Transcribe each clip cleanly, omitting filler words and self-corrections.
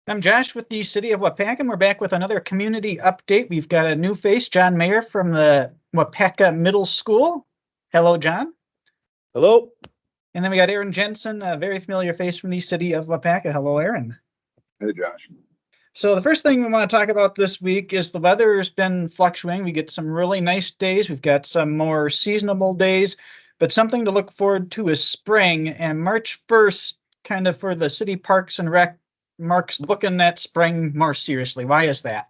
I'm Josh with the City of Waupaca, and we're back with another community update. We've got a new face, John Meyer from the Waupaca Middle School. Hello, John. Hello. And then we got Aaron Jensen, a very familiar face from the City of Waupaca. Hello, Aaron. Hey, Josh. So the first thing we want to talk about this week is the weather has been fluctuating. We get some really nice days. We've got some more seasonable days, but something to look forward to is spring. And March 1st, kind of for the city parks and rec, marks looking at spring more seriously. Why is that?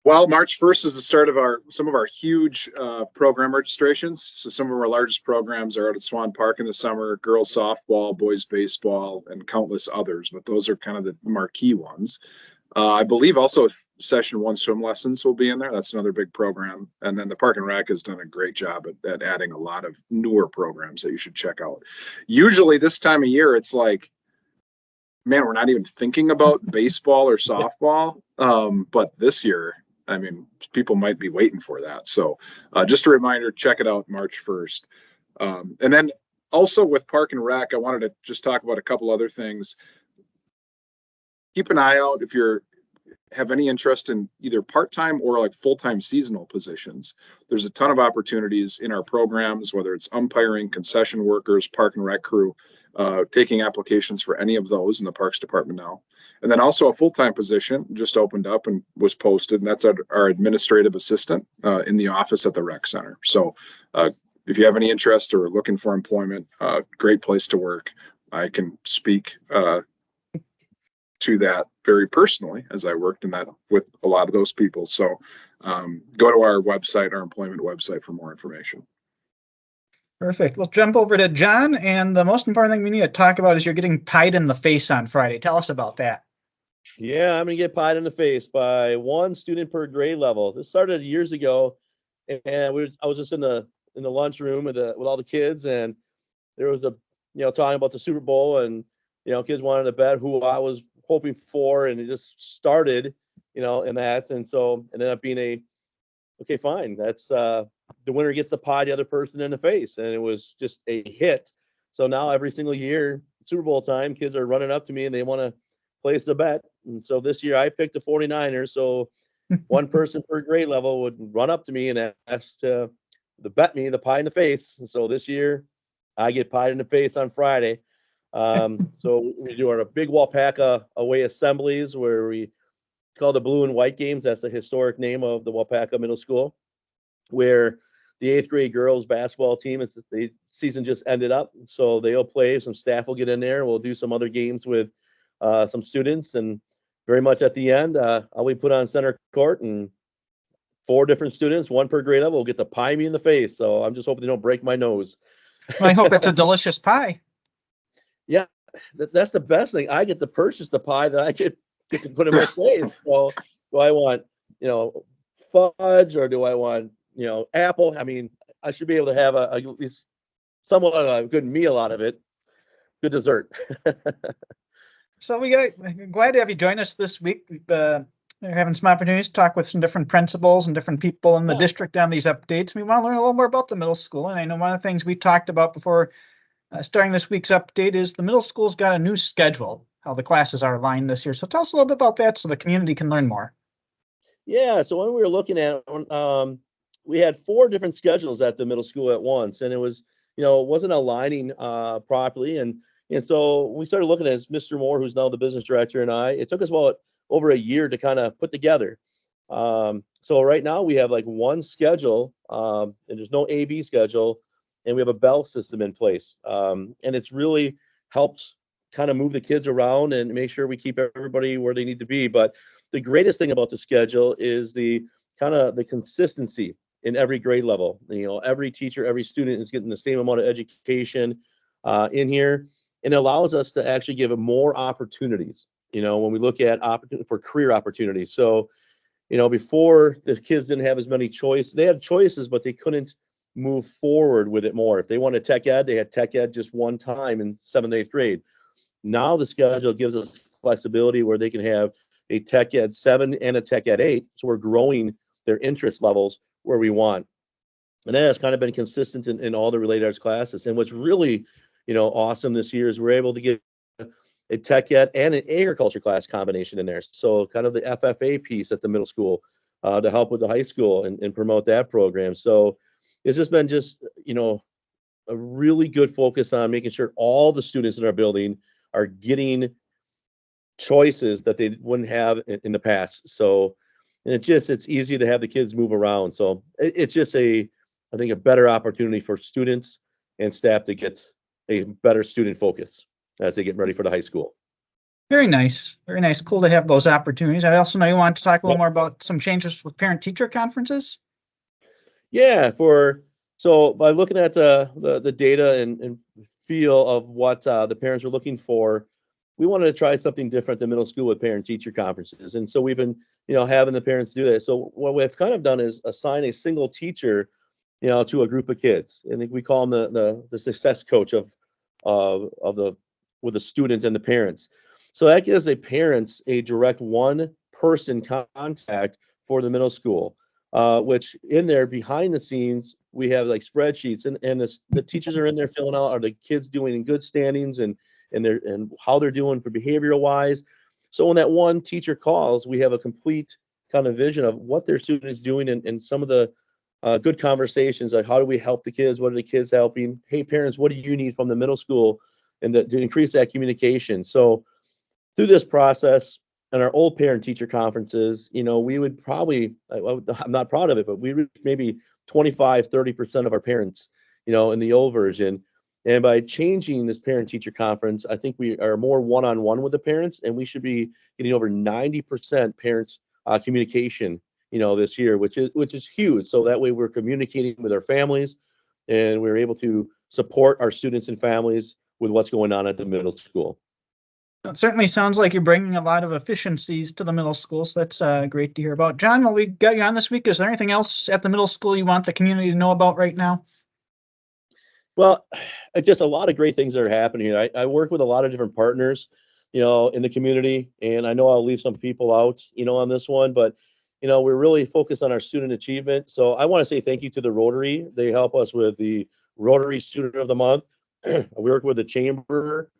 Well, March 1st is the start of some of our huge program registrations. So some of our largest programs are out at Swan Park in the summer, girls softball, boys baseball, and countless others. But those are kind of the marquee ones. I believe also Session 1 swim lessons will be in there. That's another big program. And then the Park and Rec has done a great job at adding a lot of newer programs that you should check out. Usually this time of year, it's like, man, we're not even thinking about baseball or softball. But this year, I mean, people might be waiting for that. So just a reminder, check it out March 1st. And then also with Park and Rec, I wanted to just talk about a couple other things. Keep an eye out if you have any interest in either part-time or like full-time seasonal positions. There's a ton of opportunities in our programs, whether it's umpiring, concession workers, Park and Rec crew, taking applications for any of those in the Parks Department now. And then also a full-time position just opened up and was posted, and that's our administrative assistant in the office at the Rec Center. So if you have any interest or looking for employment, great place to work. I can speak to that very personally, as I worked in that with a lot of those people. So go to our website, our employment website, for more information. Perfect. We'll jump over to John, and the most important thing we need to talk about is you're getting pied in the face on Friday. Tell us about that. Yeah, I'm gonna get pied in the face by one student per grade level. This started years ago, and I was just in the lunchroom with all the kids, and there was talking about the Super Bowl, and kids wanted to bet who I was hoping for, and it just started, in that, and so it ended up being okay, fine, that's the winner gets to pie the other person in the face, and it was just a hit. So now every single year, Super Bowl time, kids are running up to me and they want to place a bet. And so this year I picked the 49ers. So one person per grade level would run up to me and ask to bet me the pie in the face. And so this year I get pied in the face on Friday. So we do our big Waupaca away assemblies where we call the blue and white games. That's the historic name of the Waupaca Middle School, where the 8th grade girls basketball team, the season just ended up. So they'll play, some staff will get in there. We'll do some other games with some students, and very much at the end, I'll be put on center court, and 4 different students, one per grade level, will get to pie me in the face. So I'm just hoping they don't break my nose. Well, I hope it's a delicious pie. Yeah, that's the best thing. I get to purchase the pie that I get to put in my face. So do I want, fudge, or do I want, apple? I mean, I should be able to have at least somewhat of a good meal out of it. Good dessert. So glad to have you join us this week. We're having some opportunities to talk with some different principals and different people in the district on these updates. We want to learn a little more about the middle school. And I know one of the things we talked about before starting this week's update is the middle school's got a new schedule, how the classes are aligned this year. So tell us a little bit about that so the community can learn more. Yeah, so when we were looking at, we had 4 different schedules at the middle school at once, and it was, it wasn't aligning properly. And so we started looking at Mr. Moore, who's now the business director, and it took us about over a year to kind of put together. So right now we have like one schedule, and there's no A/B schedule, and we have a bell system in place. And it's really helps kind of move the kids around and make sure we keep everybody where they need to be. But the greatest thing about the schedule is the kind of the consistency in every grade level. Every teacher, every student is getting the same amount of education in here, and it allows us to actually give them more opportunities. When we look at for career opportunities. So, before, the kids didn't have as many choices. They had choices, but they couldn't move forward with it more. If they wanted tech ed, they had tech ed just one time in 7th and 8th grade. Now the schedule gives us flexibility where they can have a tech ed 7 and a tech ed 8. So we're growing their interest levels where we want. And that has kind of been consistent in all the related arts classes. And what's really, awesome this year is we're able to get a tech ed and an agriculture class combination in there. So kind of the FFA piece at the middle school to help with the high school and promote that program. So it's just been a really good focus on making sure all the students in our building are getting choices that they wouldn't have in the past. So, and it's easy to have the kids move around. So it's just I think a better opportunity for students and staff to get a better student focus as they get ready for the high school. Very nice. Very nice. Cool to have those opportunities. I also know you want to talk a little Yep. more about some changes with parent-teacher conferences. Yeah, so by looking at the data and feel of what the parents are looking for, we wanted to try something different than middle school with parent-teacher conferences. And so we've been, having the parents do that. So what we've kind of done is assign a single teacher, to a group of kids. And we call them the success coach with the students and the parents. So that gives the parents a direct one-person contact for the middle school. Which in there behind the scenes, we have like spreadsheets and the teachers are in there filling out, are the kids doing in good standings and how they're doing for behavioral wise. So when that one teacher calls, we have a complete kind of vision of what their student is doing and some of the good conversations, like how do we help the kids? What are the kids helping? Hey, parents, what do you need from the middle school? And to increase that communication. So through this process and our old parent teacher conferences, we would probably, I'm not proud of it, but we reached maybe 25-30% of our parents, in the old version. And by changing this parent teacher conference, I think we are more one-on-one with the parents, and we should be getting over 90% parents communication, this year, which is huge. So that way we're communicating with our families and we're able to support our students and families with what's going on at the middle school. It certainly sounds like you're bringing a lot of efficiencies to the middle school, so that's great to hear about. John, while we got you on this week, is there anything else at the middle school you want the community to know about right now? Well, just a lot of great things that are happening here. I work with a lot of different partners, in the community, and I know I'll leave some people out, on this one, but we're really focused on our student achievement. So I want to say thank you to the Rotary. They help us with the Rotary Student of the Month. We work with the Chamber.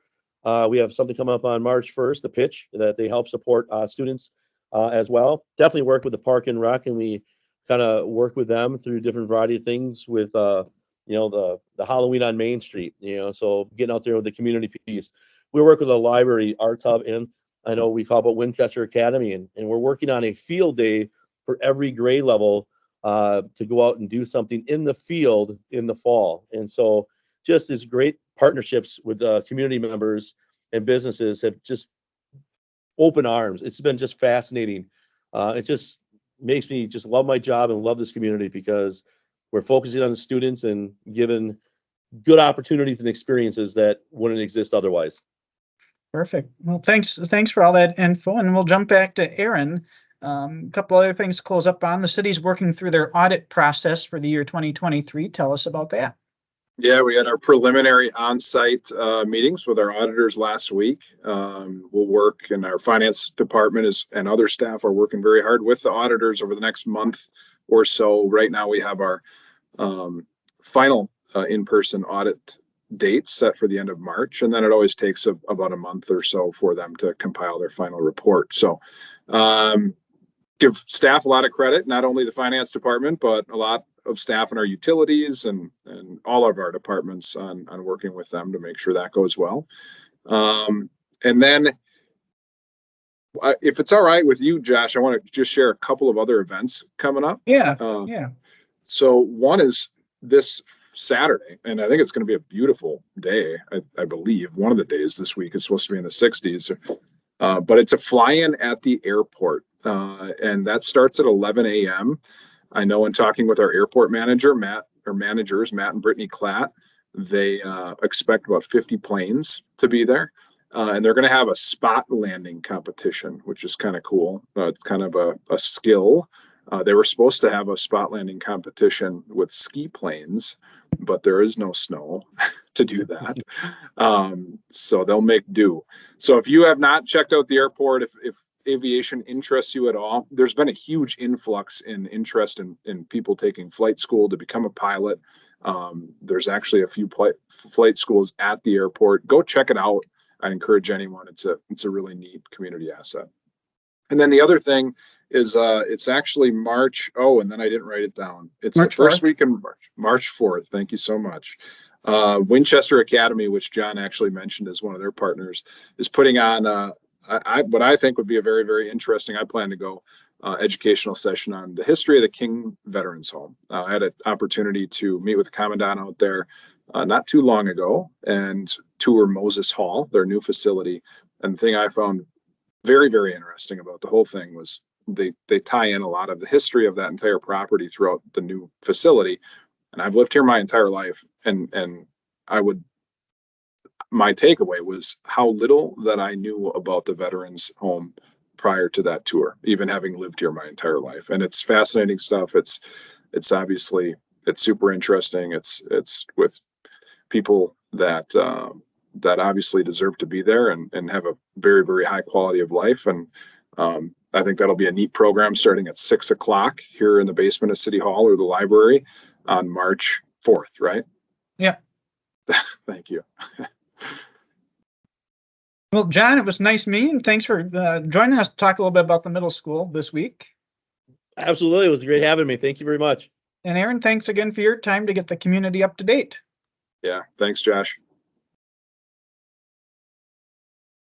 We have something coming up on March 1st, the pitch that they help support students as well. Definitely work with the Park and Rec, and we kind of work with them through different variety of things with the Halloween on Main Street, so getting out there with the community piece. We work with the library, Art Hub, and I know we talk about Winchester Academy, and we're working on a field day for every grade level to go out and do something in the field in the fall. And so just this great partnerships with community members and businesses have just open arms. It's been just fascinating. It just makes me just love my job and love this community because we're focusing on the students and giving good opportunities and experiences that wouldn't exist otherwise. Perfect. Well, thanks for all that info, and we'll jump back to Aaron. A couple other things to close up on. The city's working through their audit process for the year 2023. Tell us about that. Yeah, we had our preliminary on-site meetings with our auditors last week. We'll work, and our finance department and other staff are working very hard with the auditors over the next month or so. Right now, we have our final in-person audit dates set for the end of March, and then it always takes about a month or so for them to compile their final report. So give staff a lot of credit, not only the finance department, but a lot of staff in our utilities and all of our departments on working with them to make sure that goes well. And then if it's all right with you, Josh, I want to just share a couple of other events coming up. Yeah. So one is this Saturday, and I think it's going to be a beautiful day. I believe one of the days this week is supposed to be in the 60s, but it's a fly-in at the airport, and that starts at 11 a.m. I know in talking with our airport manager, managers, Matt and Brittany Klatt, they expect about 50 planes to be there. And they're going to have a spot landing competition, which is kind of cool. It's kind of a skill. They were supposed to have a spot landing competition with ski planes, but there is no snow to do that. So they'll make do. So if you have not checked out the airport, if aviation interests you at all, there's been a huge influx in interest in people taking flight school to become a pilot. There's actually a few flight schools at the airport. Go check it out. I encourage anyone. It's a really neat community asset. And then the other thing is it's actually March. Oh, and then I didn't write it down. It's March the first 4th. week in March 4th. Thank you so much. Winchester Academy, which John actually mentioned as one of their partners, is putting on what I think would be a very, very interesting. I plan to go educational session on the history of the King Veterans Home. I had an opportunity to meet with the commandant out there not too long ago and tour Moses Hall, their new facility. And the thing I found very, very interesting about the whole thing was they tie in a lot of the history of that entire property throughout the new facility. And I've lived here my entire life, and my takeaway was how little that I knew about the veterans home prior to that tour, even having lived here my entire life. And it's fascinating stuff. It's obviously it's super interesting. It's with people that that obviously deserve to be there and have a very, very high quality of life. And I think that'll be a neat program starting at 6 o'clock here in the basement of City Hall or the library on March 4th, right? Yeah. Thank you. Well, John, it was nice meeting. Thanks for joining us to talk a little bit about the middle school this week. Absolutely. It was great having me. Thank you very much. And Aaron, thanks again for your time to get the community up to date. Yeah. Thanks, Josh.